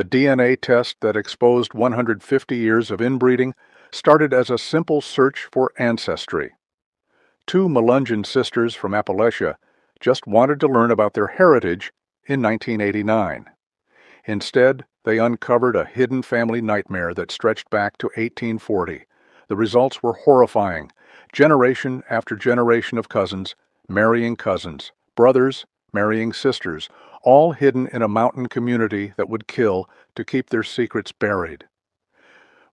The DNA test that exposed 150 years of inbreeding started as a simple search for ancestry. Two Melungeon sisters from Appalachia just wanted to learn about their heritage in 1989. Instead, they uncovered a hidden family nightmare that stretched back to 1840. The results were horrifying. Generation after generation of cousins marrying cousins, brothers marrying sisters, all hidden in a mountain community that would kill to keep their secrets buried.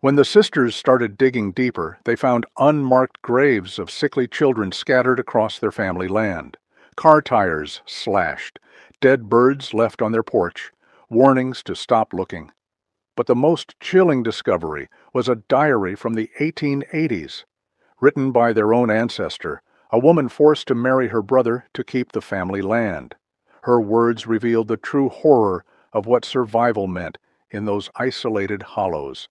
When the sisters started digging deeper, they found unmarked graves of sickly children scattered across their family land, car tires slashed, dead birds left on their porch, warnings to stop looking. But the most chilling discovery was a diary from the 1880s, written by their own ancestor, a woman forced to marry her brother to keep the family land. Her words revealed the true horror of what survival meant in those isolated hollows.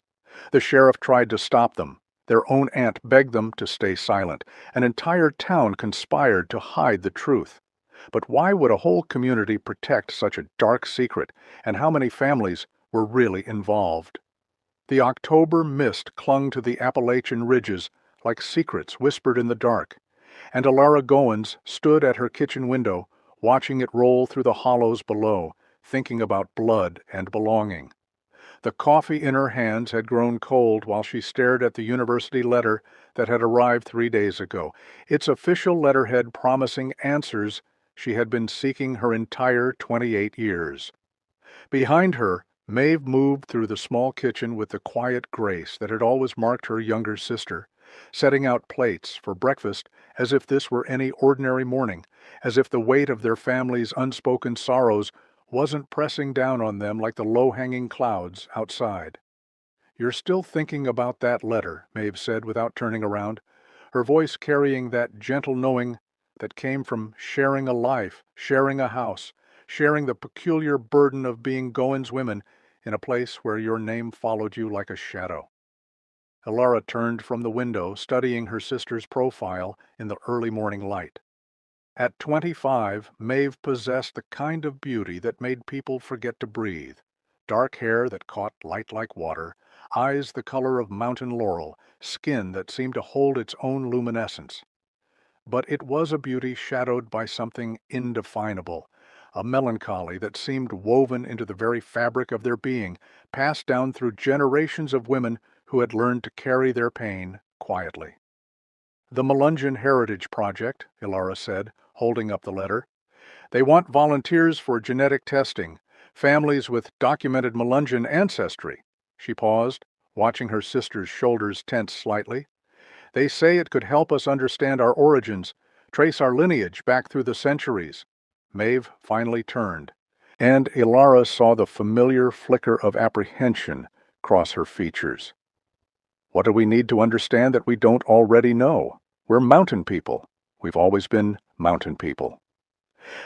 The sheriff tried to stop them. Their own aunt begged them to stay silent. An entire town conspired to hide the truth. But why would a whole community protect such a dark secret, and how many families were really involved? The October mist clung to the Appalachian ridges like secrets whispered in the dark, and Alara Goins stood at her kitchen window, watching it roll through the hollows below, thinking about blood and belonging. The coffee in her hands had grown cold while she stared at the university letter that had arrived 3 days ago, its official letterhead promising answers she had been seeking her entire 28 years. Behind her, Maeve moved through the small kitchen with the quiet grace that had always marked her younger sister, setting out plates for breakfast as if this were any ordinary morning, as if the weight of their family's unspoken sorrows wasn't pressing down on them like the low-hanging clouds outside. "You're still thinking about that letter," Maeve said without turning around, her voice carrying that gentle knowing that came from sharing a life, sharing a house, sharing the peculiar burden of being Goins women in a place where your name followed you like a shadow. Alara turned from the window, studying her sister's profile in the early morning light. At 25, Maeve possessed the kind of beauty that made people forget to breathe. Dark hair that caught light like water, eyes the color of mountain laurel, skin that seemed to hold its own luminescence. But it was a beauty shadowed by something indefinable, a melancholy that seemed woven into the very fabric of their being, passed down through generations of women who had learned to carry their pain quietly. "The Melungeon Heritage Project," Alara said, holding up the letter. "They want volunteers for genetic testing, families with documented Melungeon ancestry." She paused, watching her sister's shoulders tense slightly. "They say it could help us understand our origins, trace our lineage back through the centuries." Maeve finally turned, and Alara saw the familiar flicker of apprehension cross her features. "What do we need to understand that we don't already know? We're mountain people. We've always been mountain people."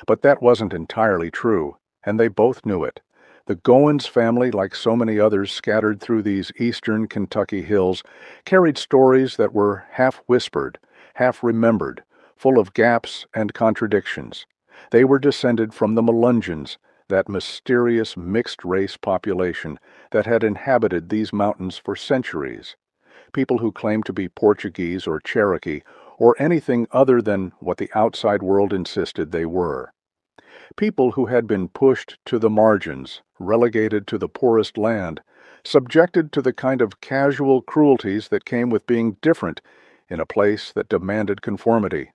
But that wasn't entirely true, and they both knew it. The Goins family, like so many others scattered through these eastern Kentucky hills, carried stories that were half-whispered, half-remembered, full of gaps and contradictions. They were descended from the Melungeons, that mysterious mixed-race population that had inhabited these mountains for centuries. People who claimed to be Portuguese or Cherokee, or anything other than what the outside world insisted they were. People who had been pushed to the margins, relegated to the poorest land, subjected to the kind of casual cruelties that came with being different in a place that demanded conformity.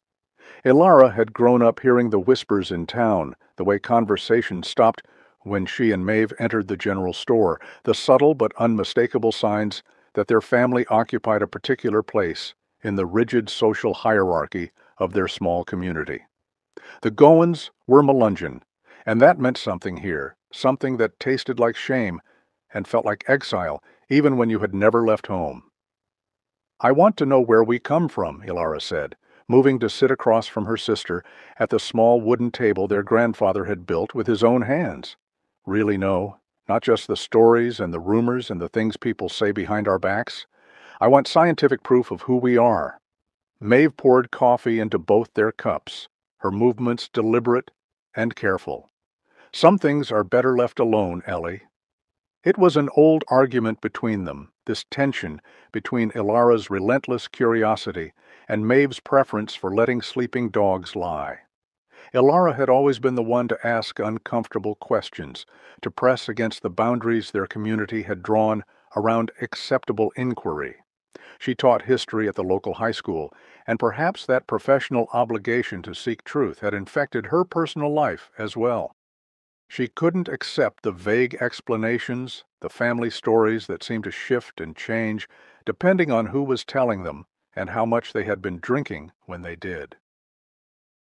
Alara had grown up hearing the whispers in town, the way conversation stopped when she and Maeve entered the general store, the subtle but unmistakable signs that their family occupied a particular place in the rigid social hierarchy of their small community. The Goins were Melungeon, and that meant something here, something that tasted like shame and felt like exile, even when you had never left home. "I want to know where we come from," Alara said, moving to sit across from her sister at the small wooden table their grandfather had built with his own hands. "Really know, not just the stories and the rumors and the things people say behind our backs. I want scientific proof of who we are." Maeve poured coffee into both their cups, her movements deliberate and careful. "Some things are better left alone, Ellie." It was an old argument between them, this tension between Ilara's relentless curiosity and Maeve's preference for letting sleeping dogs lie. Ilara had always been the one to ask uncomfortable questions, to press against the boundaries their community had drawn around acceptable inquiry. She taught history at the local high school, and perhaps that professional obligation to seek truth had infected her personal life as well. She couldn't accept the vague explanations, the family stories that seemed to shift and change depending on who was telling them and how much they had been drinking when they did.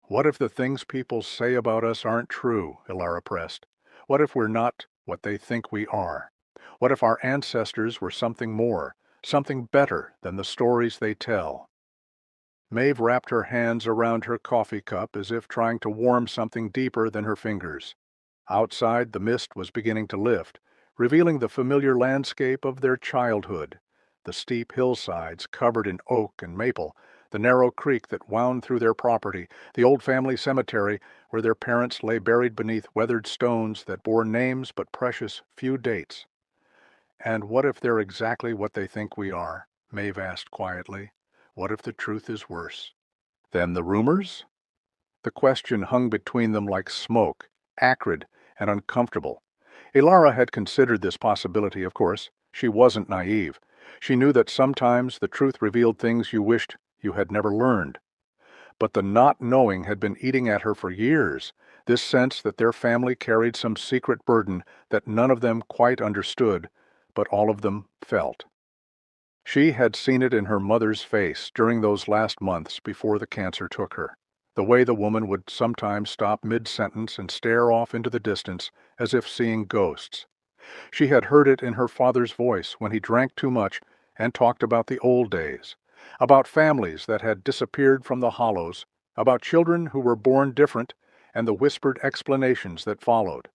What if the things people say about us aren't true? Ilara pressed. What if we're not what they think we are? What if our ancestors were something more, something better than the stories they tell? Maeve wrapped her hands around her coffee cup as if trying to warm something deeper than her fingers. Outside, the mist was beginning to lift, revealing the familiar landscape of their childhood, the steep hillsides covered in oak and maple, the narrow creek that wound through their property, the old family cemetery where their parents lay buried beneath weathered stones that bore names but precious few dates. And what if they're exactly what they think we are? Maeve asked quietly. What if the truth is worse than the rumors? The question hung between them like smoke, acrid and uncomfortable. Ilara had considered this possibility, of course. She wasn't naive. She knew that sometimes the truth revealed things you wished you had never learned. But the not knowing had been eating at her for years, this sense that their family carried some secret burden that none of them quite understood, but all of them felt. She had seen it in her mother's face during those last months before the cancer took her. The way the woman would sometimes stop mid-sentence and stare off into the distance as if seeing ghosts. She had heard it in her father's voice when he drank too much and talked about the old days, about families that had disappeared from the hollows, about children who were born different, and the whispered explanations that followed.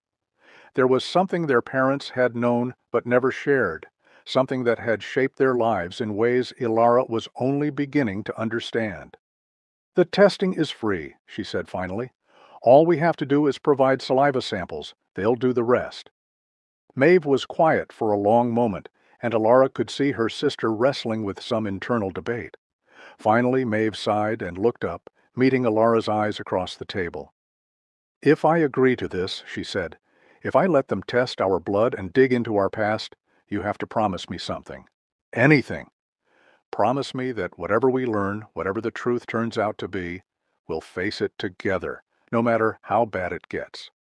There was something their parents had known but never shared, something that had shaped their lives in ways Ilara was only beginning to understand. "The testing is free," she said finally. "All we have to do is provide saliva samples. They'll do the rest." Maeve was quiet for a long moment, and Ilara could see her sister wrestling with some internal debate. Finally, Maeve sighed and looked up, meeting Ilara's eyes across the table. "If I agree to this," she said, "if I let them test our blood and dig into our past, you have to promise me something. Anything. Promise me that whatever we learn, whatever the truth turns out to be, we'll face it together, no matter how bad it gets."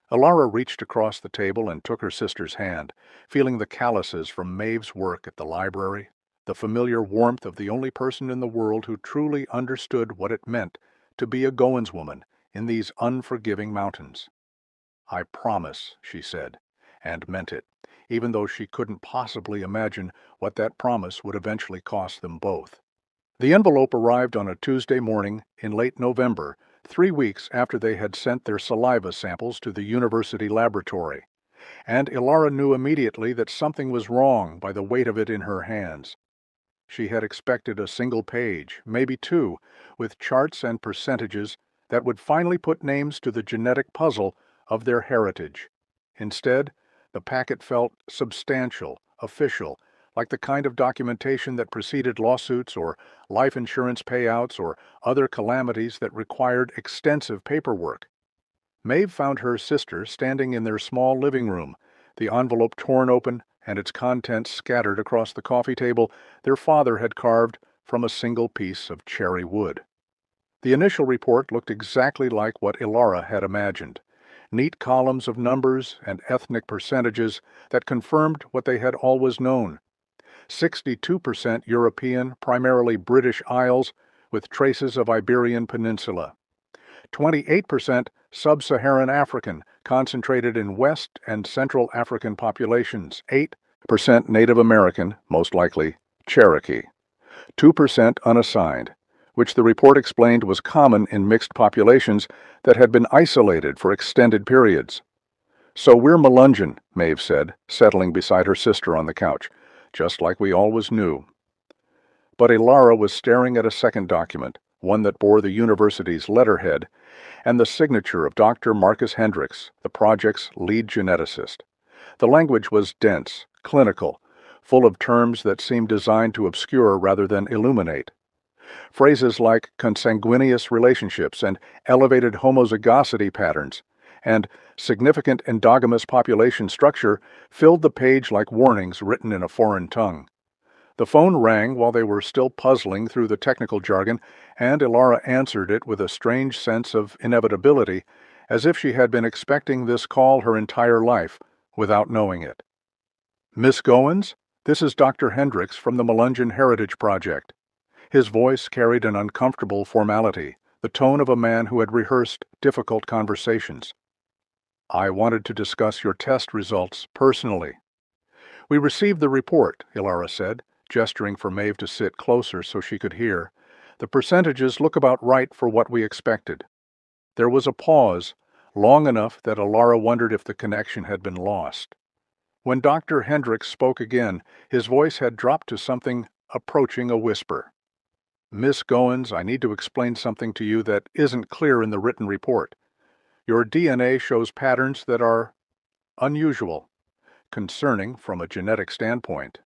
Ilara reached across the table and took her sister's hand, feeling the calluses from Maeve's work at the library, the familiar warmth of the only person in the world who truly understood what it meant to be a Goins woman in these unforgiving mountains. "I promise," she said, and meant it, even though she couldn't possibly imagine what that promise would eventually cost them both. The envelope arrived on a Tuesday morning in late November, 3 weeks after they had sent their saliva samples to the university laboratory, and Ilara knew immediately that something was wrong by the weight of it in her hands. She had expected a single page, maybe two, with charts and percentages that would finally put names to the genetic puzzle of their heritage. Instead, the packet felt substantial, official, like the kind of documentation that preceded lawsuits or life insurance payouts or other calamities that required extensive paperwork. Maeve found her sister standing in their small living room, the envelope torn open and its contents scattered across the coffee table their father had carved from a single piece of cherry wood. The initial report looked exactly like what Ilara had imagined. Neat columns of numbers and ethnic percentages that confirmed what they had always known. 62% European, primarily British Isles, with traces of Iberian Peninsula. 28% Sub-Saharan African, concentrated in West and Central African populations. 8% Native American, most likely Cherokee. 2% unassigned, which the report explained was common in mixed populations that had been isolated for extended periods. "So we're Melungeon," Maeve said, settling beside her sister on the couch, "just like we always knew." But Ilara was staring at a second document, one that bore the university's letterhead and the signature of Dr. Marcus Hendricks, the project's lead geneticist. The language was dense, clinical, full of terms that seemed designed to obscure rather than illuminate. Phrases like consanguineous relationships and elevated homozygosity patterns and significant endogamous population structure filled the page like warnings written in a foreign tongue. The phone rang while they were still puzzling through the technical jargon, and Ilara answered it with a strange sense of inevitability, as if she had been expecting this call her entire life, without knowing it. "Miss Goins, this is Dr. Hendricks from the Melungeon Heritage Project." His voice carried an uncomfortable formality, the tone of a man who had rehearsed difficult conversations. "I wanted to discuss your test results personally." "We received the report," Ilara said, gesturing for Maeve to sit closer so she could hear. "The percentages look about right for what we expected." There was a pause, long enough that Ilara wondered if the connection had been lost. When Dr. Hendricks spoke again, his voice had dropped to something approaching a whisper. "Miss Goins, I need to explain something to you that isn't clear in the written report. Your DNA shows patterns that are unusual, concerning from a genetic standpoint."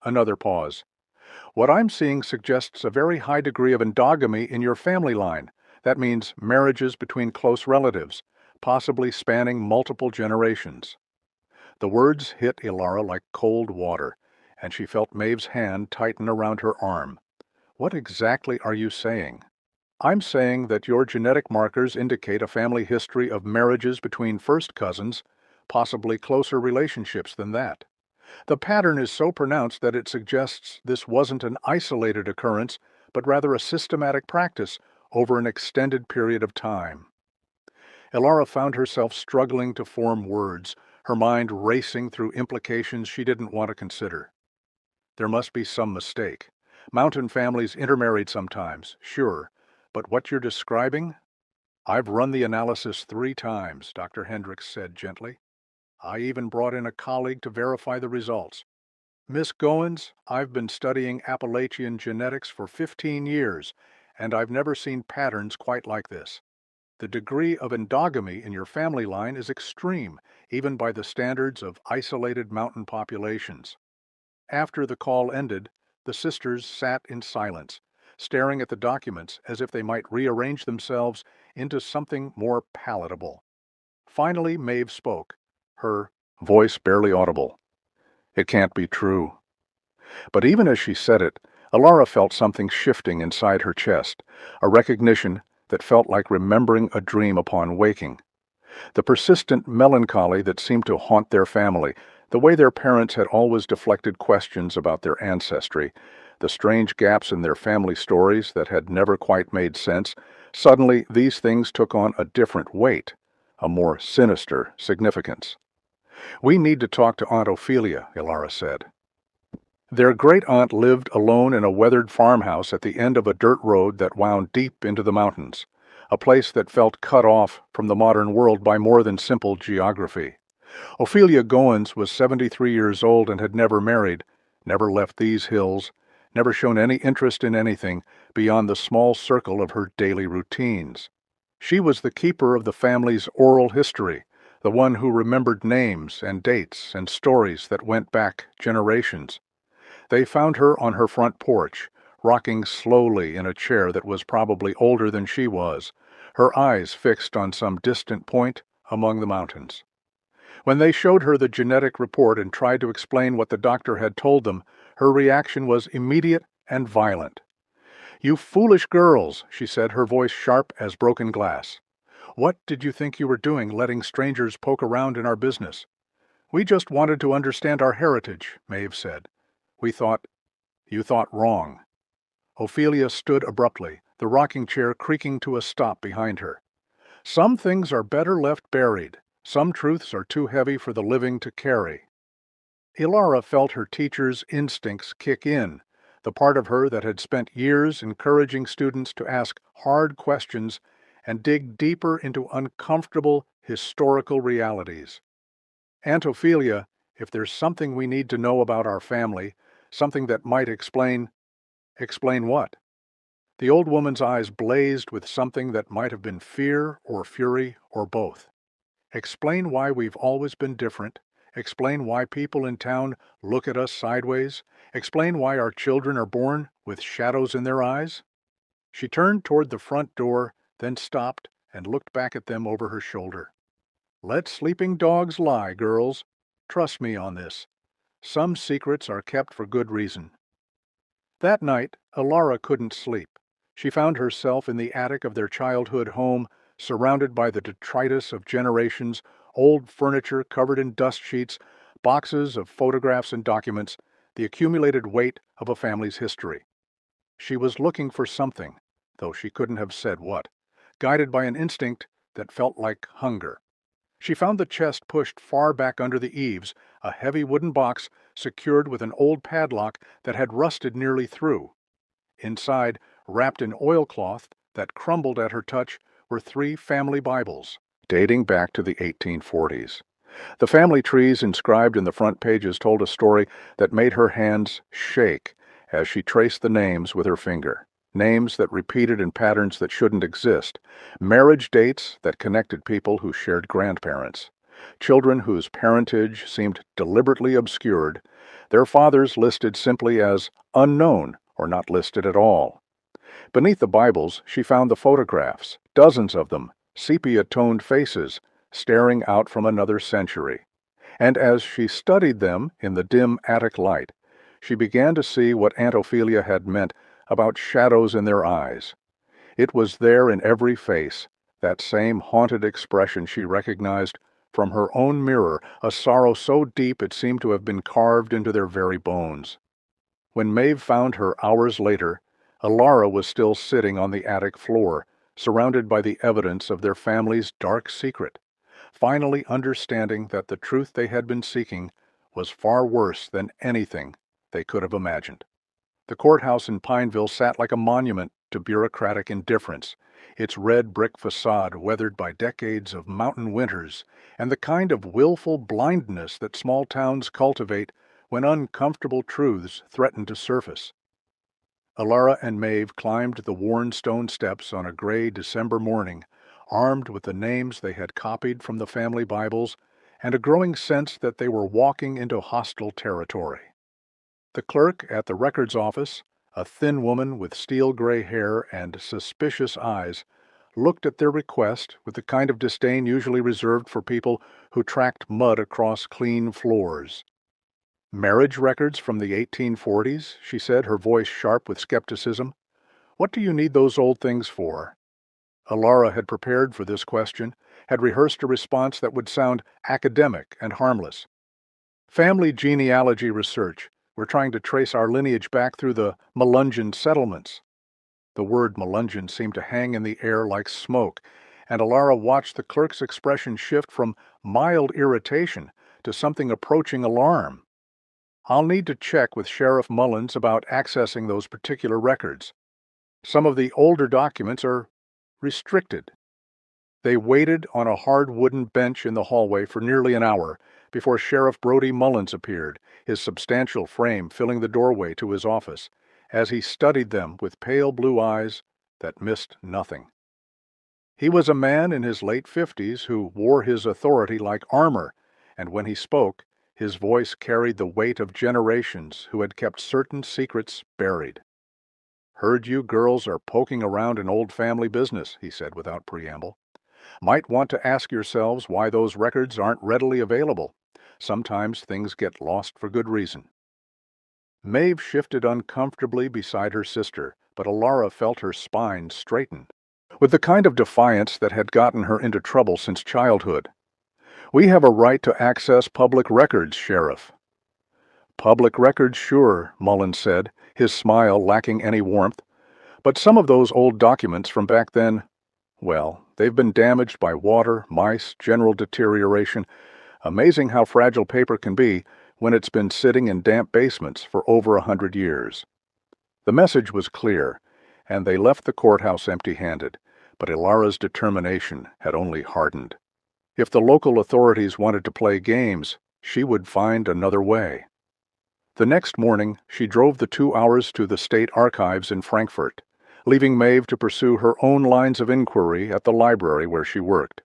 Another pause. "What I'm seeing suggests a very high degree of endogamy in your family line. That means marriages between close relatives, possibly spanning multiple generations." The words hit Ilara like cold water, and she felt Maeve's hand tighten around her arm. "What exactly are you saying?" "I'm saying that your genetic markers indicate a family history of marriages between first cousins, possibly closer relationships than that. The pattern is so pronounced that it suggests this wasn't an isolated occurrence, but rather a systematic practice over an extended period of time." Ilara found herself struggling to form words, her mind racing through implications she didn't want to consider. There must be some mistake. Mountain families intermarried sometimes, sure, but what you're describing? "I've run the analysis 3 times, Dr. Hendricks said gently. "I even brought in a colleague to verify the results. Miss Goins, I've been studying Appalachian genetics for 15 years, and I've never seen patterns quite like this. The degree of endogamy in your family line is extreme, even by the standards of isolated mountain populations." After the call ended, the sisters sat in silence, staring at the documents as if they might rearrange themselves into something more palatable. Finally, Maeve spoke, her voice barely audible. "It can't be true." But even as she said it, Ilara felt something shifting inside her chest, a recognition that felt like remembering a dream upon waking. The persistent melancholy that seemed to haunt their family, the way their parents had always deflected questions about their ancestry, the strange gaps in their family stories that had never quite made sense, suddenly these things took on a different weight, a more sinister significance. "We need to talk to Aunt Ophelia," Ilara said. Their great-aunt lived alone in a weathered farmhouse at the end of a dirt road that wound deep into the mountains, a place that felt cut off from the modern world by more than simple geography. Ophelia Goins was 73 years old and had never married, never left these hills, never shown any interest in anything beyond the small circle of her daily routines. She was the keeper of the family's oral history, the one who remembered names and dates and stories that went back generations. They found her on her front porch, rocking slowly in a chair that was probably older than she was, her eyes fixed on some distant point among the mountains. When they showed her the genetic report and tried to explain what the doctor had told them, her reaction was immediate and violent. "You foolish girls," she said, her voice sharp as broken glass. "What did you think you were doing, letting strangers poke around in our business?" "We just wanted to understand our heritage," Maeve said. "We thought—" "You thought wrong." Ophelia stood abruptly, the rocking chair creaking to a stop behind her. "Some things are better left buried. Some truths are too heavy for the living to carry." Ilara felt her teacher's instincts kick in, the part of her that had spent years encouraging students to ask hard questions and dig deeper into uncomfortable historical realities. "Aunt Ophelia, if there's something we need to know about our family, something that might explain—" "Explain what?" The old woman's eyes blazed with something that might have been fear or fury or both. "Explain why we've always been different. Explain why people in town look at us sideways? Explain why our children are born with shadows in their eyes? She turned toward the front door, then stopped and looked back at them over her shoulder. Let sleeping dogs lie, girls. Trust me on this. Some secrets are kept for good reason. That night, Alara couldn't sleep. She found herself in the attic of their childhood home, surrounded by the detritus of generations, old furniture covered in dust sheets, boxes of photographs and documents, the accumulated weight of a family's history. She was looking for something, though she couldn't have said what, guided by an instinct that felt like hunger. She found the chest pushed far back under the eaves, a heavy wooden box secured with an old padlock that had rusted nearly through. Inside, wrapped in oilcloth that crumbled at her touch, were 3 family Bibles, dating back to the 1840s. The family trees inscribed in the front pages told a story that made her hands shake as she traced the names with her finger. Names that repeated in patterns that shouldn't exist, marriage dates that connected people who shared grandparents, children whose parentage seemed deliberately obscured, their fathers listed simply as unknown or not listed at all. Beneath the Bibles, she found the photographs, dozens of them, sepia-toned faces, staring out from another century. And as she studied them in the dim attic light, she began to see what Aunt Ophelia had meant about shadows in their eyes. It was there in every face, that same haunted expression she recognized from her own mirror, a sorrow so deep it seemed to have been carved into their very bones. When Maeve found her hours later, Alara was still sitting on the attic floor, surrounded by the evidence of their family's dark secret, finally understanding that the truth they had been seeking was far worse than anything they could have imagined. The courthouse in Pineville sat like a monument to bureaucratic indifference, its red brick facade weathered by decades of mountain winters and the kind of willful blindness that small towns cultivate when uncomfortable truths threaten to surface. Alara and Maeve climbed the worn stone steps on a gray December morning, armed with the names they had copied from the family Bibles and a growing sense that they were walking into hostile territory. The clerk at the records office, a thin woman with steel-gray hair and suspicious eyes, looked at their request with the kind of disdain usually reserved for people who tracked mud across clean floors. "Marriage records from the 1840s?" she said, her voice sharp with skepticism. "What do you need those old things for?" Alara had prepared for this question, had rehearsed a response that would sound academic and harmless. "Family genealogy research. We're trying to trace our lineage back through the Melungeon settlements." The word Melungeon seemed to hang in the air like smoke, and Alara watched the clerk's expression shift from mild irritation to something approaching alarm. "I'll need to check with Sheriff Mullins about accessing those particular records. Some of the older documents are restricted." They waited on a hard wooden bench in the hallway for nearly an hour before Sheriff Brody Mullins appeared, his substantial frame filling the doorway to his office, as he studied them with pale blue eyes that missed nothing. He was a man in his late 50s who wore his authority like armor, and when he spoke, his voice carried the weight of generations who had kept certain secrets buried. "Heard you girls are poking around in old family business," he said without preamble. "Might want to ask yourselves why those records aren't readily available. Sometimes things get lost for good reason." Maeve shifted uncomfortably beside her sister, but Alara felt her spine straighten, with the kind of defiance that had gotten her into trouble since childhood. "We have a right to access public records, Sheriff." "Public records, sure," Mullins said, his smile lacking any warmth. "But some of those old documents from back then, well, they've been damaged by water, mice, general deterioration. Amazing how fragile paper can be when it's been sitting in damp basements for over 100 years. The message was clear, and they left the courthouse empty-handed, but Ilara's determination had only hardened. If the local authorities wanted to play games, she would find another way. The next morning, she drove the 2 hours to the State Archives in Frankfurt, leaving Maeve to pursue her own lines of inquiry at the library where she worked.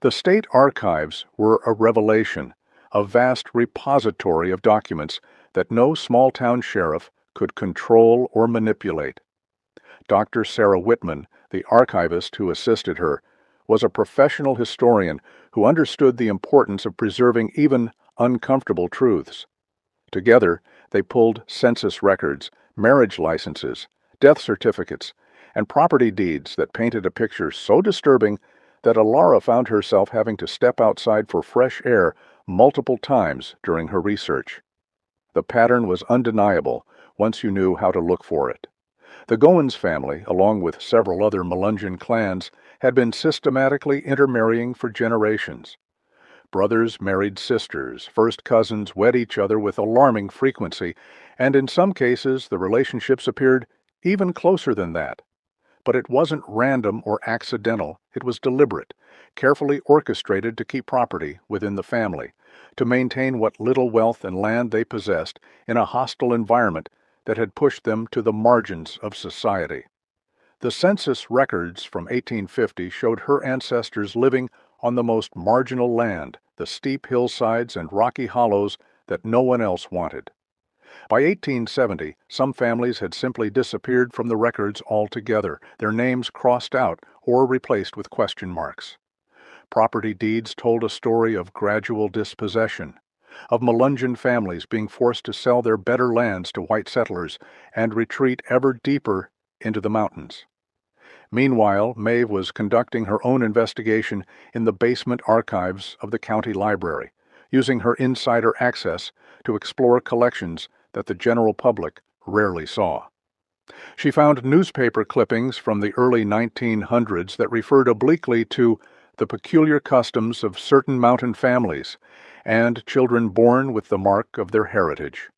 The State Archives were a revelation, a vast repository of documents that no small-town sheriff could control or manipulate. Dr. Sarah Whitman, the archivist who assisted her, was a professional historian who understood the importance of preserving even uncomfortable truths. Together, they pulled census records, marriage licenses, death certificates, and property deeds that painted a picture so disturbing that Alara found herself having to step outside for fresh air multiple times during her research. The pattern was undeniable once you knew how to look for it. The Goins family, along with several other Melungeon clans, had been systematically intermarrying for generations. Brothers married sisters, first cousins wed each other with alarming frequency, and in some cases the relationships appeared even closer than that. But it wasn't random or accidental, it was deliberate, carefully orchestrated to keep property within the family, to maintain what little wealth and land they possessed in a hostile environment that had pushed them to the margins of society. The census records from 1850 showed her ancestors living on the most marginal land, the steep hillsides and rocky hollows that no one else wanted. By 1870, some families had simply disappeared from the records altogether, their names crossed out or replaced with question marks. Property deeds told a story of gradual dispossession, of Melungeon families being forced to sell their better lands to white settlers and retreat ever deeper into the mountains. Meanwhile, Maeve was conducting her own investigation in the basement archives of the county library, using her insider access to explore collections that the general public rarely saw. She found newspaper clippings from the early 1900s that referred obliquely to the peculiar customs of certain mountain families and children born with the mark of their heritage.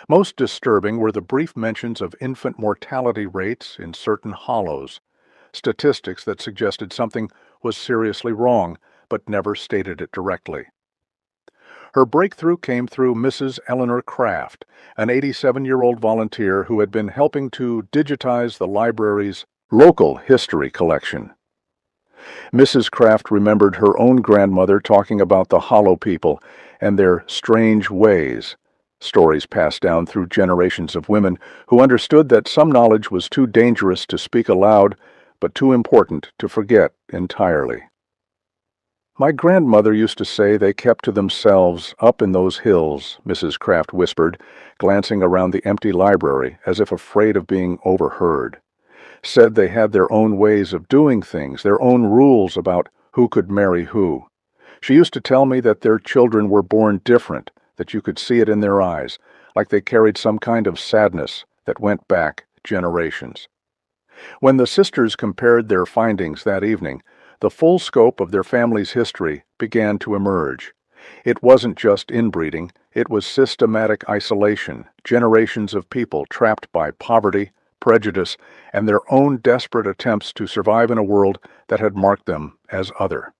Most disturbing were the brief mentions of infant mortality rates in certain hollows, statistics that suggested something was seriously wrong, but never stated it directly. Her breakthrough came through Mrs. Eleanor Craft, an 87-year-old volunteer who had been helping to digitize the library's local history collection. Mrs. Craft remembered her own grandmother talking about the Hollow people and their strange ways, stories passed down through generations of women who understood that some knowledge was too dangerous to speak aloud, but too important to forget entirely. "My grandmother used to say they kept to themselves up in those hills," Mrs. Craft whispered, glancing around the empty library as if afraid of being overheard. "Said they had their own ways of doing things, their own rules about who could marry who. She used to tell me that their children were born different, that you could see it in their eyes, like they carried some kind of sadness that went back generations." When the sisters compared their findings that evening, the full scope of their family's history began to emerge. It wasn't just inbreeding, it was systematic isolation, generations of people trapped by poverty, prejudice, and their own desperate attempts to survive in a world that had marked them as other.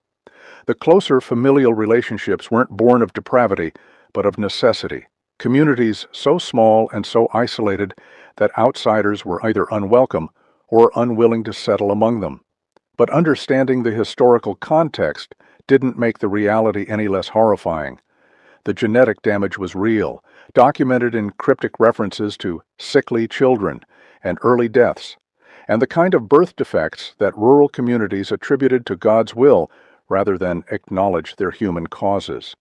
The closer familial relationships weren't born of depravity, but of necessity. Communities so small and so isolated that outsiders were either unwelcome or unwilling to settle among them. But understanding the historical context didn't make the reality any less horrifying. The genetic damage was real, documented in cryptic references to sickly children and early deaths, and the kind of birth defects that rural communities attributed to God's will rather than acknowledged their human causes.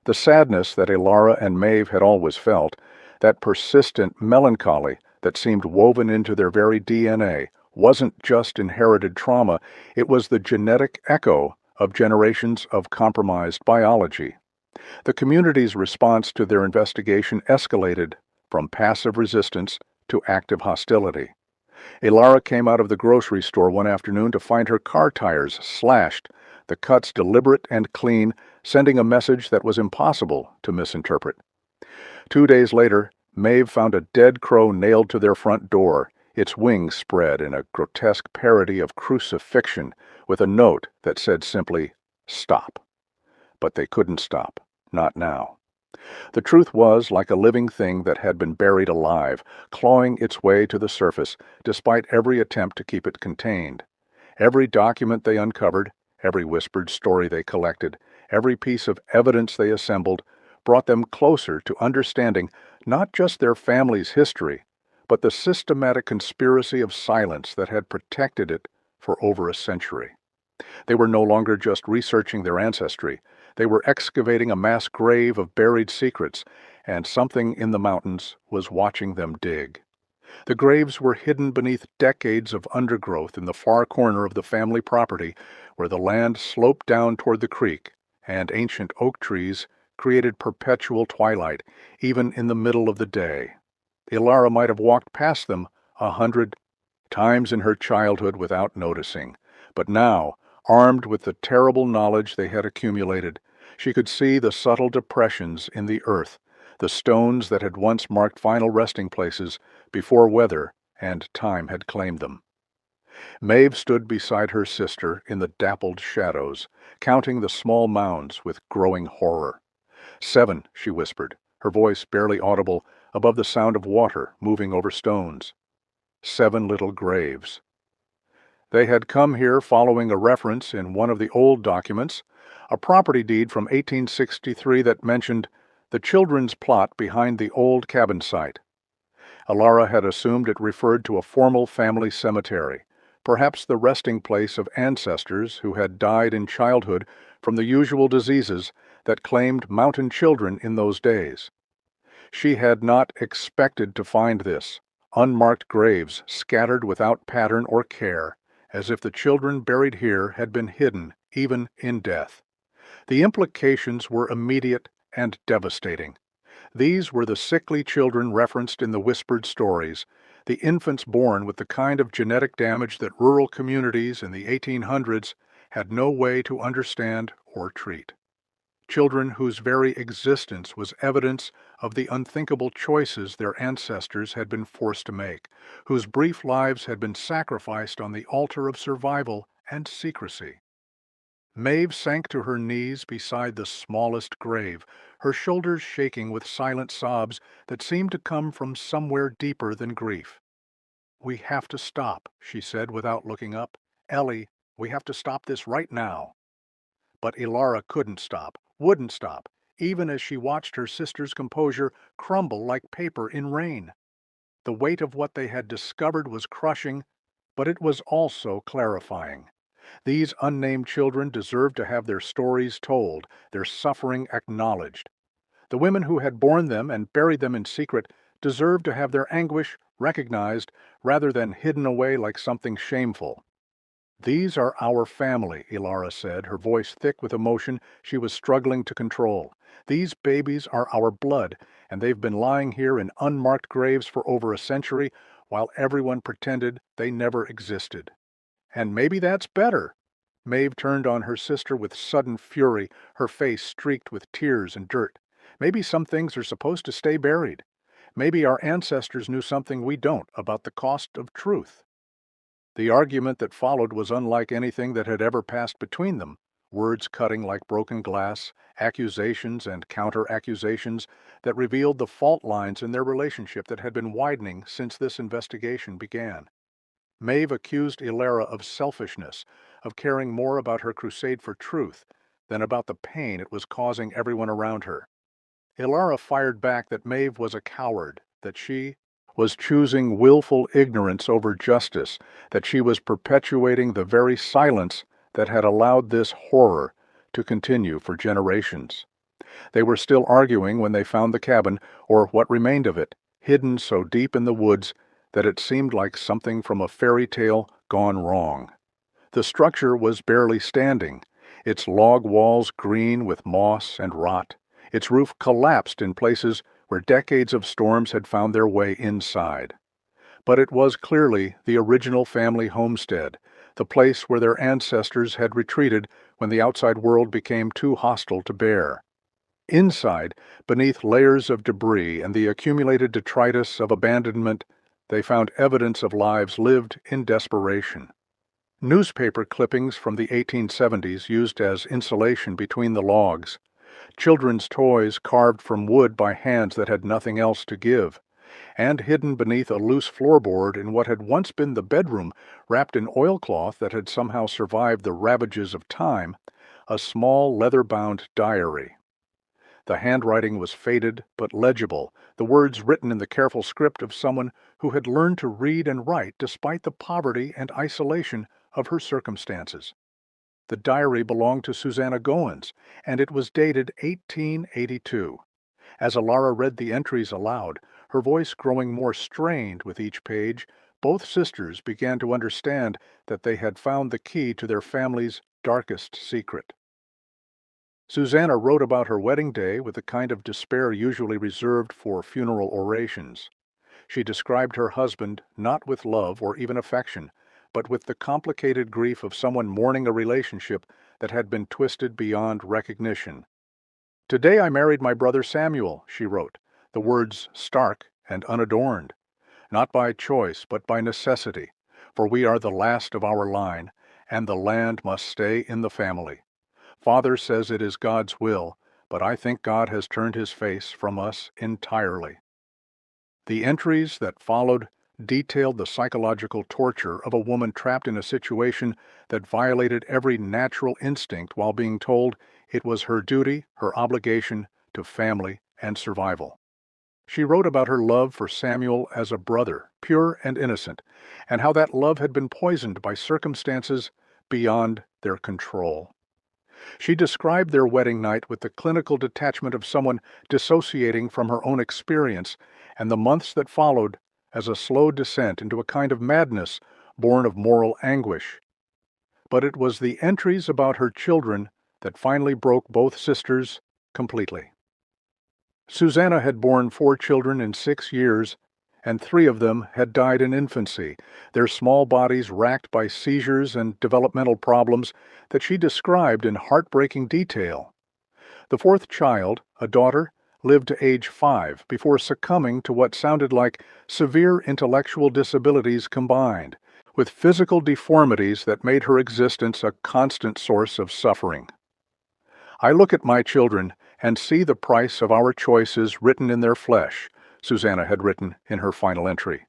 The sadness that Alara and Maeve had always felt, that persistent melancholy that seemed woven into their very DNA, wasn't just inherited trauma, it was the genetic echo of generations of compromised biology. The community's response to their investigation escalated from passive resistance to active hostility. Alara came out of the grocery store one afternoon to find her car tires slashed, the cuts deliberate and clean, sending a message that was impossible to misinterpret. 2 days later, Maeve found a dead crow nailed to their front door, its wings spread in a grotesque parody of crucifixion, with a note that said simply, "Stop." But they couldn't stop. Not now. The truth was like a living thing that had been buried alive, clawing its way to the surface, despite every attempt to keep it contained. Every document they uncovered, every whispered story they collected, Every piece of evidence they assembled brought them closer to understanding not just their family's history, but the systematic conspiracy of silence that had protected it for over a century. They were no longer just researching their ancestry. They were excavating a mass grave of buried secrets, and something in the mountains was watching them dig. The graves were hidden beneath decades of undergrowth in the far corner of the family property, where the land sloped down toward the creek, and ancient oak trees created perpetual twilight, even in the middle of the day. Ilara might have walked past them 100 times in her childhood without noticing, but now, armed with the terrible knowledge they had accumulated, she could see the subtle depressions in the earth, the stones that had once marked final resting places before weather and time had claimed them. Maeve stood beside her sister in the dappled shadows, counting the small mounds with growing horror. 7, she whispered, her voice barely audible above the sound of water moving over stones. 7 little graves. They had come here following a reference in one of the old documents, a property deed from 1863 that mentioned the children's plot behind the old cabin site. Ilara had assumed it referred to a formal family cemetery, perhaps the resting place of ancestors who had died in childhood from the usual diseases that claimed mountain children in those days. She had not expected to find this, unmarked graves scattered without pattern or care, as if the children buried here had been hidden even in death. The implications were immediate and devastating. These were the sickly children referenced in the whispered stories, the infants born with the kind of genetic damage that rural communities in the 1800s had no way to understand or treat. Children whose very existence was evidence of the unthinkable choices their ancestors had been forced to make, whose brief lives had been sacrificed on the altar of survival and secrecy. Maeve sank to her knees beside the smallest grave, her shoulders shaking with silent sobs that seemed to come from somewhere deeper than grief. "We have to stop," she said without looking up. "Ellie, we have to stop this right now." But Ilara couldn't stop, wouldn't stop, even as she watched her sister's composure crumble like paper in rain. The weight of what they had discovered was crushing, but it was also clarifying. These unnamed children deserved to have their stories told, their suffering acknowledged. The women who had borne them and buried them in secret deserved to have their anguish recognized rather than hidden away like something shameful. "These are our family," Ilara said, her voice thick with emotion she was struggling to control. "These babies are our blood, and they've been lying here in unmarked graves for over a century, while everyone pretended they never existed. And maybe that's better." Maeve turned on her sister with sudden fury, her face streaked with tears and dirt. "Maybe some things are supposed to stay buried. Maybe our ancestors knew something we don't about the cost of truth." The argument that followed was unlike anything that had ever passed between them, words cutting like broken glass, accusations and counter-accusations that revealed the fault lines in their relationship that had been widening since this investigation began. Maeve accused Ilara of selfishness, of caring more about her crusade for truth than about the pain it was causing everyone around her. Ilara fired back that Maeve was a coward, that she was choosing willful ignorance over justice, that she was perpetuating the very silence that had allowed this horror to continue for generations. They were still arguing when they found the cabin, or what remained of it, hidden so deep in the woods that it seemed like something from a fairy tale gone wrong. The structure was barely standing, its log walls green with moss and rot, its roof collapsed in places where decades of storms had found their way inside. But it was clearly the original family homestead, the place where their ancestors had retreated when the outside world became too hostile to bear. Inside, beneath layers of debris and the accumulated detritus of abandonment, they found evidence of lives lived in desperation. Newspaper clippings from the 1870s used as insulation between the logs, children's toys carved from wood by hands that had nothing else to give, and hidden beneath a loose floorboard in what had once been the bedroom, wrapped in oilcloth that had somehow survived the ravages of time, a small leather-bound diary. The handwriting was faded but legible, the words written in the careful script of someone who had learned to read and write despite the poverty and isolation of her circumstances. The diary belonged to Susanna Goins, and it was dated 1882. As Alara read the entries aloud, her voice growing more strained with each page, both sisters began to understand that they had found the key to their family's darkest secret. Susanna wrote about her wedding day with the kind of despair usually reserved for funeral orations. She described her husband not with love or even affection, but with the complicated grief of someone mourning a relationship that had been twisted beyond recognition. "Today I married my brother Samuel," she wrote, the words stark and unadorned. "Not by choice, but by necessity, for we are the last of our line, and the land must stay in the family. Father says it is God's will, but I think God has turned his face from us entirely." The entries that followed detailed the psychological torture of a woman trapped in a situation that violated every natural instinct while being told it was her duty, her obligation to family and survival. She wrote about her love for Samuel as a brother, pure and innocent, and how that love had been poisoned by circumstances beyond their control. She described their wedding night with the clinical detachment of someone dissociating from her own experience, and the months that followed as a slow descent into a kind of madness born of moral anguish. But it was the entries about her children that finally broke both sisters completely. Susanna had borne 4 children in 6 years, and 3 of them had died in infancy, their small bodies racked by seizures and developmental problems that she described in heartbreaking detail. The 4th child, a daughter, lived to age 5 before succumbing to what sounded like severe intellectual disabilities combined, with physical deformities that made her existence a constant source of suffering. "I look at my children and see the price of our choices written in their flesh," Susanna had written in her final entry.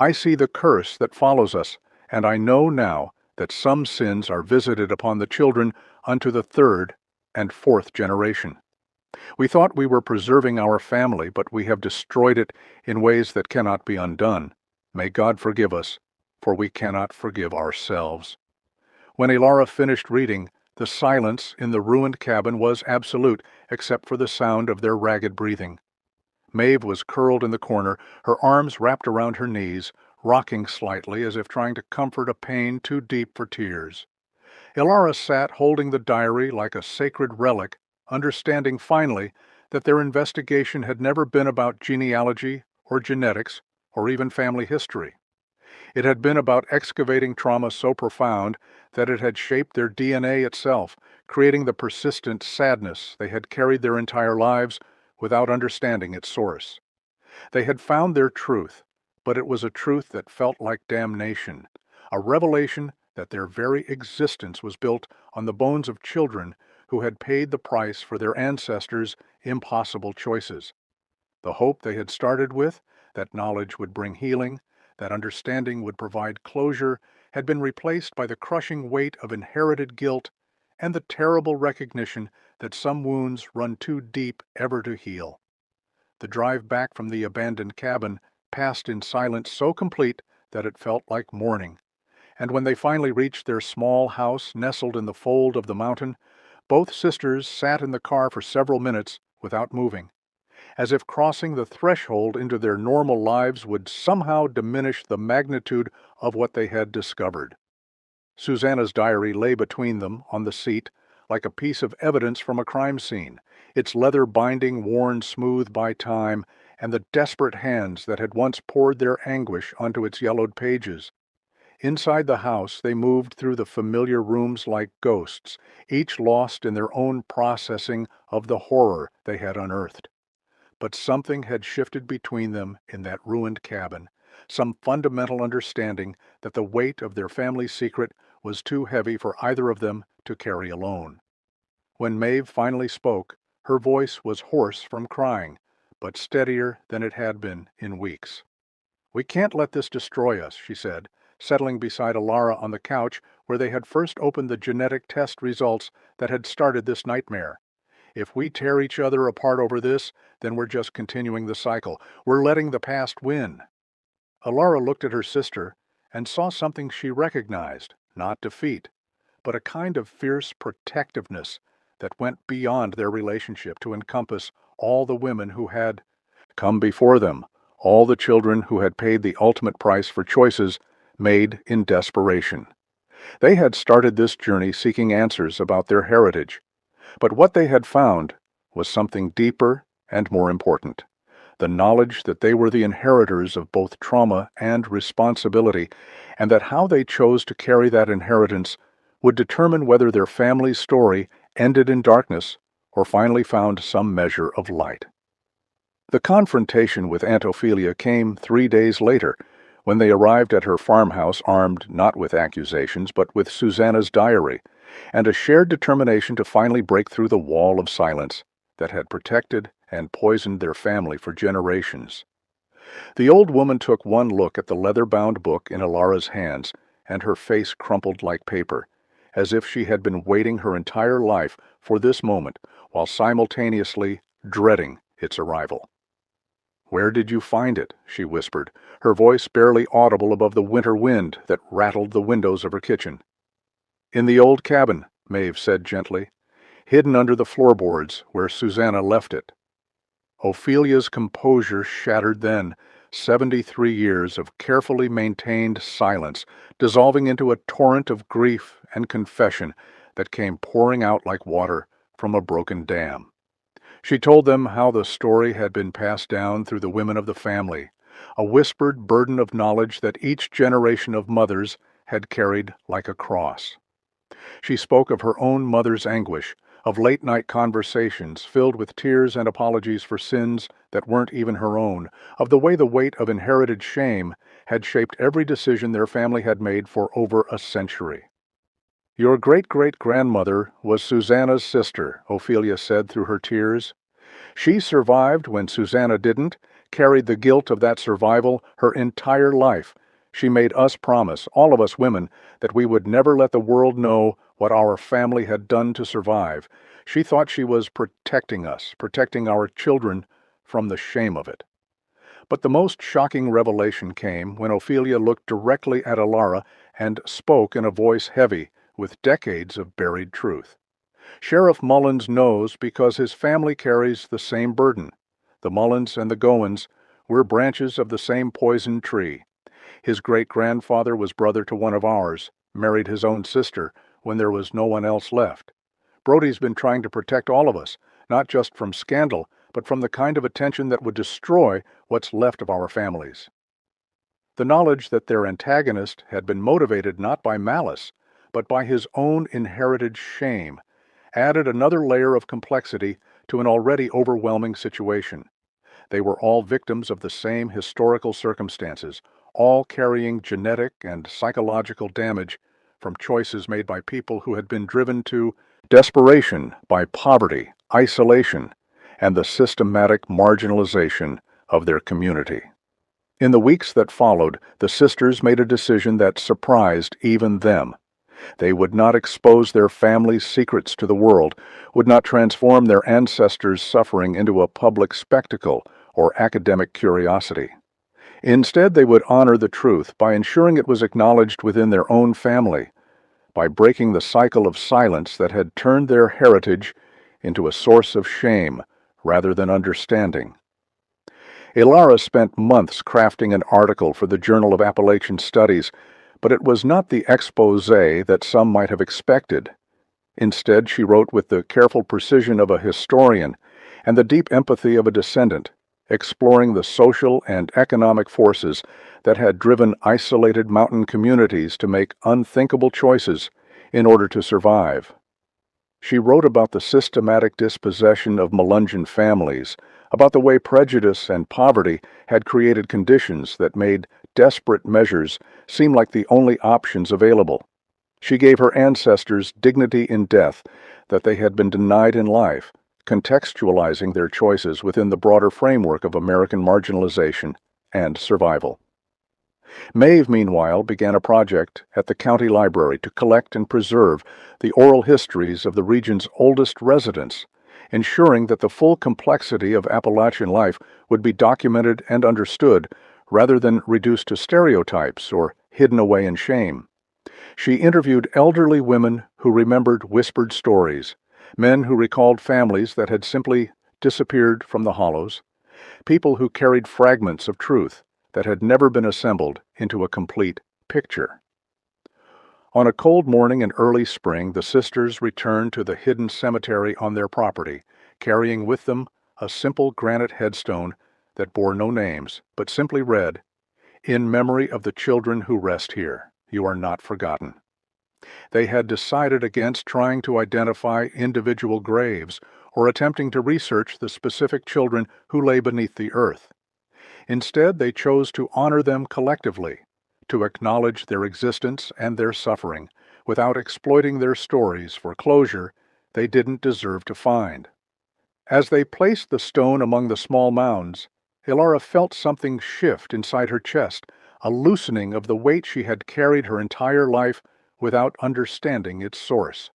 "I see the curse that follows us, and I know now that some sins are visited upon the children unto the 3rd and 4th generation. We thought we were preserving our family, but we have destroyed it in ways that cannot be undone. May God forgive us, for we cannot forgive ourselves." When Alara finished reading, the silence in the ruined cabin was absolute, except for the sound of their ragged breathing. Maeve was curled in the corner, her arms wrapped around her knees, rocking slightly as if trying to comfort a pain too deep for tears. Alara sat holding the diary like a sacred relic, understanding finally that their investigation had never been about genealogy or genetics or even family history. It had been about excavating trauma so profound that it had shaped their DNA itself, creating the persistent sadness they had carried their entire lives without understanding its source. They had found their truth, but it was a truth that felt like damnation, a revelation that their very existence was built on the bones of children who had paid the price for their ancestors' impossible choices. The hope they had started with, that knowledge would bring healing, that understanding would provide closure, had been replaced by the crushing weight of inherited guilt and the terrible recognition that some wounds run too deep ever to heal. The drive back from the abandoned cabin passed in silence so complete that it felt like morning, and when they finally reached their small house nestled in the fold of the mountain, both sisters sat in the car for several minutes without moving, as if crossing the threshold into their normal lives would somehow diminish the magnitude of what they had discovered. Susanna's diary lay between them on the seat, like a piece of evidence from a crime scene, its leather binding worn smooth by time, and the desperate hands that had once poured their anguish onto its yellowed pages. Inside the house they moved through the familiar rooms like ghosts, each lost in their own processing of the horror they had unearthed. But something had shifted between them in that ruined cabin, some fundamental understanding that the weight of their family secret was too heavy for either of them to carry alone. When Maeve finally spoke, her voice was hoarse from crying, but steadier than it had been in weeks. "We can't let this destroy us," she said, settling beside Alara on the couch where they had first opened the genetic test results that had started this nightmare. If we tear each other apart over this, then we're just continuing the cycle. We're letting the past win. Alara looked at her sister and saw something she recognized, not defeat, but a kind of fierce protectiveness that went beyond their relationship to encompass all the women who had come before them, all the children who had paid the ultimate price for choices made in desperation. They had started this journey seeking answers about their heritage, but what they had found was something deeper and more important: the knowledge that they were the inheritors of both trauma and responsibility, and that how they chose to carry that inheritance would determine whether their family's story ended in darkness or finally found some measure of light. The confrontation with Aunt Ophelia came 3 days later, when they arrived at her farmhouse armed not with accusations but with Susanna's diary, and a shared determination to finally break through the wall of silence that had protected and poisoned their family for generations. The old woman took one look at the leather-bound book in Alara's hands, and her face crumpled like paper, as if she had been waiting her entire life for this moment, while simultaneously dreading its arrival. "Where did you find it?" she whispered, her voice barely audible above the winter wind that rattled the windows of her kitchen. "In the old cabin," Maeve said gently, "hidden under the floorboards where Susanna left it." Ophelia's composure shattered then, 73 years of carefully maintained silence dissolving into a torrent of grief and confession that came pouring out like water from a broken dam. She told them how the story had been passed down through the women of the family, a whispered burden of knowledge that each generation of mothers had carried like a cross. She spoke of her own mother's anguish, of late-night conversations filled with tears and apologies for sins that weren't even her own, of the way the weight of inherited shame had shaped every decision their family had made for over a century. "Your great-great-grandmother was Susanna's sister," Ophelia said through her tears. "She survived when Susanna didn't, carried the guilt of that survival her entire life. She made us promise, all of us women, that we would never let the world know what our family had done to survive. She thought she was protecting us, protecting our children from the shame of it." But the most shocking revelation came when Ophelia looked directly at Alara and spoke in a voice heavy with decades of buried truth. "Sheriff Mullins knows because his family carries the same burden. The Mullins and the Goins were branches of the same poison tree. His great-grandfather was brother to one of ours, married his own sister when there was no one else left. Brody's been trying to protect all of us, not just from scandal, but from the kind of attention that would destroy what's left of our families." The knowledge that their antagonist had been motivated not by malice, but by his own inherited shame, added another layer of complexity to an already overwhelming situation. They were all victims of the same historical circumstances, all carrying genetic and psychological damage from choices made by people who had been driven to desperation by poverty, isolation, and the systematic marginalization of their community. In the weeks that followed, the sisters made a decision that surprised even them. They would not expose their family's secrets to the world, would not transform their ancestors' suffering into a public spectacle or academic curiosity. Instead, they would honor the truth by ensuring it was acknowledged within their own family, by breaking the cycle of silence that had turned their heritage into a source of shame rather than understanding. Alara spent months crafting an article for the Journal of Appalachian Studies, but it was not the exposé that some might have expected. Instead, she wrote with the careful precision of a historian and the deep empathy of a descendant, exploring the social and economic forces that had driven isolated mountain communities to make unthinkable choices in order to survive. She wrote about the systematic dispossession of Melungeon families, about the way prejudice and poverty had created conditions that made desperate measures seem like the only options available. She gave her ancestors dignity in death that they had been denied in life, contextualizing their choices within the broader framework of American marginalization and survival. Maeve, meanwhile, began a project at the county library to collect and preserve the oral histories of the region's oldest residents, ensuring that the full complexity of Appalachian life would be documented and understood rather than reduced to stereotypes or hidden away in shame. She interviewed elderly women who remembered whispered stories, men who recalled families that had simply disappeared from the hollows, people who carried fragments of truth that had never been assembled into a complete picture. On a cold morning in early spring, the sisters returned to the hidden cemetery on their property, carrying with them a simple granite headstone that bore no names, but simply read, "In memory of the children who rest here, you are not forgotten." They had decided against trying to identify individual graves or attempting to research the specific children who lay beneath the earth. Instead, they chose to honor them collectively, to acknowledge their existence and their suffering, without exploiting their stories for closure they didn't deserve to find. As they placed the stone among the small mounds, Ilara felt something shift inside her chest, a loosening of the weight she had carried her entire life without understanding its source.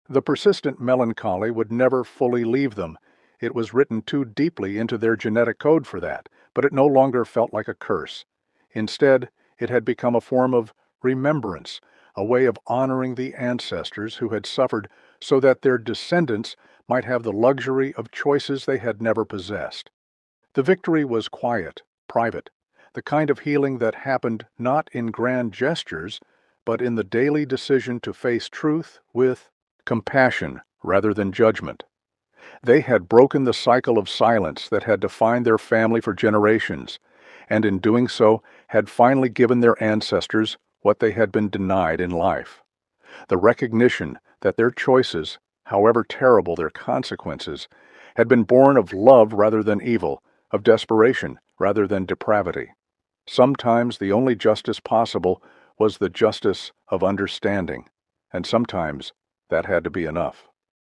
The persistent melancholy would never fully leave them. It was written too deeply into their genetic code for that, but it no longer felt like a curse. Instead, it had become a form of remembrance, a way of honoring the ancestors who had suffered so that their descendants might have the luxury of choices they had never possessed. The victory was quiet, private, the kind of healing that happened not in grand gestures, but in the daily decision to face truth with compassion rather than judgment. They had broken the cycle of silence that had defined their family for generations, and in doing so had finally given their ancestors what they had been denied in life. The recognition that their choices, however terrible their consequences, had been born of love rather than evil, of desperation rather than depravity. Sometimes the only justice possible was the justice of understanding, and sometimes that had to be enough.